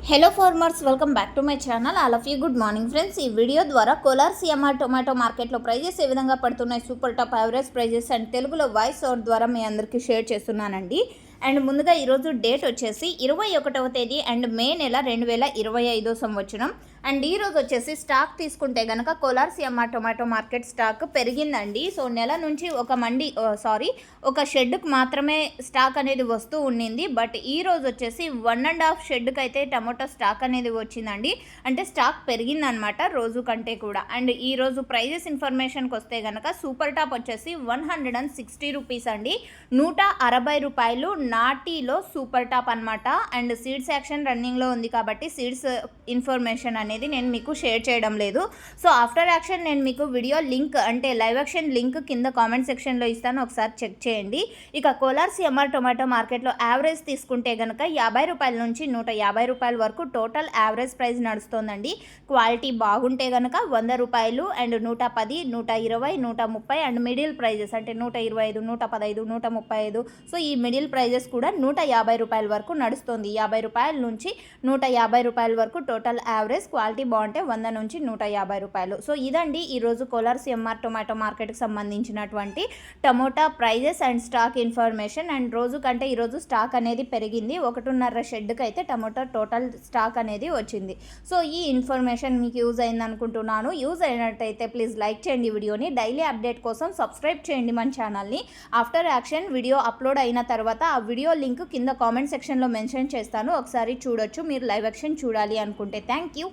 Hello farmers, welcome back to my channel. All of you good morning friends. ఈ video ద్వారా Kolar CMR tomato మార్కెట్లో prices ఏ విధంగా పడుతున్నాయి, super top average prices and తెలుగులో voice over ద్వారా మీ అందరికీ షేర్ చేస్తున్నానండి. అండ్ ముందుగా ఈరోజు డేట్ వచ్చేసి 21వ తేదీ అండ్ మే నెల 2025 సంవత్సరం. అండ్ ఈరోజు వచ్చేసి స్టాక్ తీసుకుంటే కనుక Kolar CMR tomato market stock పెరిగిందండి. సో నెల నుంచి ఒక షెడ్కి మాత్రమే స్టాక్ అనేది వస్తూ ఉండింది. బట్ ఈరోజు వచ్చేసి 1.5 షెడ్కి అయితే టమాటో స్టాక్ అనేది వచ్చిందండి. అంటే స్టాక్ పెరిగిందనమాట రోజు కంటే కూడా. అండ్ ఈరోజు ప్రైజెస్ ఇన్ఫర్మేషన్కి వస్తే కనుక సూపర్ టాప్ వచ్చేసి 160 రూపీస్ అండి, 160 రూపాయలు నాటిలో సూపర్ టాప్ అనమాట. అండ్ సీడ్స్ యాక్షన్ రన్నింగ్లో ఉంది కాబట్టి సీడ్స్ ఇన్ఫర్మేషన్ అనేది నేను మీకు షేర్ చేయడం లేదు. సో ఆఫ్టర్ యాక్షన్ నేను మీకు వీడియో లింక్ అంటే లైవ్ యాక్షన్ లింక్ కింద కామెంట్ సెక్షన్లో ఇస్తాను, ఒకసారి చెక్ చేయండి. ఇక కోలార్ సిఎంఆర్ టొమాటో మార్కెట్లో యావరేజ్ తీసుకుంటే కనుక 50 రూపాయల నుంచి 150 రూపాయల వరకు టోటల్ యావరేజ్ ప్రైస్ నడుస్తుందండి. క్వాలిటీ బాగుంటే కనుక 100 రూపాయలు అండ్ 110, 120, 130 అండ్ మిడిల్ ప్రైజెస్ అంటే 125, 115, 135. సో ఈ మిడిల్ ప్రైజెస్ కూడా 150 రూపాయల వరకు నడుస్తుంది. 50 రూపాయల నుంచి 150 రూపాయల వరకు టోటల్ యావరేజ్. క్వాలిటీ బాగుంటే 100 నుంచి 150 రూపాయలు. సో ఇదండి ఈరోజు కోలార్ సిఎంఆర్ టొమాటో మార్కెట్కి సంబంధించినటువంటి tomato prices and stock information. And రోజు కంటే ఈరోజు స్టాక్ అనేది పెరిగింది. 1.5 షెడ్కి అయితే టమోటా టోటల్ స్టాక్ అనేది వచ్చింది. సో ఈ ఇన్ఫర్మేషన్ మీకు యూజ్ అయింది అనుకుంటున్నాను. యూజ్ అయినట్టయితే ప్లీజ్ లైక్ చేయండి వీడియోని. డైలీ అప్డేట్ కోసం సబ్స్క్రైబ్ చేయండి మన ఛానల్ని. ఆఫ్టర్ యాక్షన్ వీడియో అప్లోడ్ అయిన తర్వాత ఆ వీడియో లింక్ కింద కామెంట్ సెక్షన్లో మెన్షన్ చేస్తాను, ఒకసారి చూడొచ్చు మీరు లైవ్ యాక్షన్ చూడాలి అనుకుంటే. Thank you.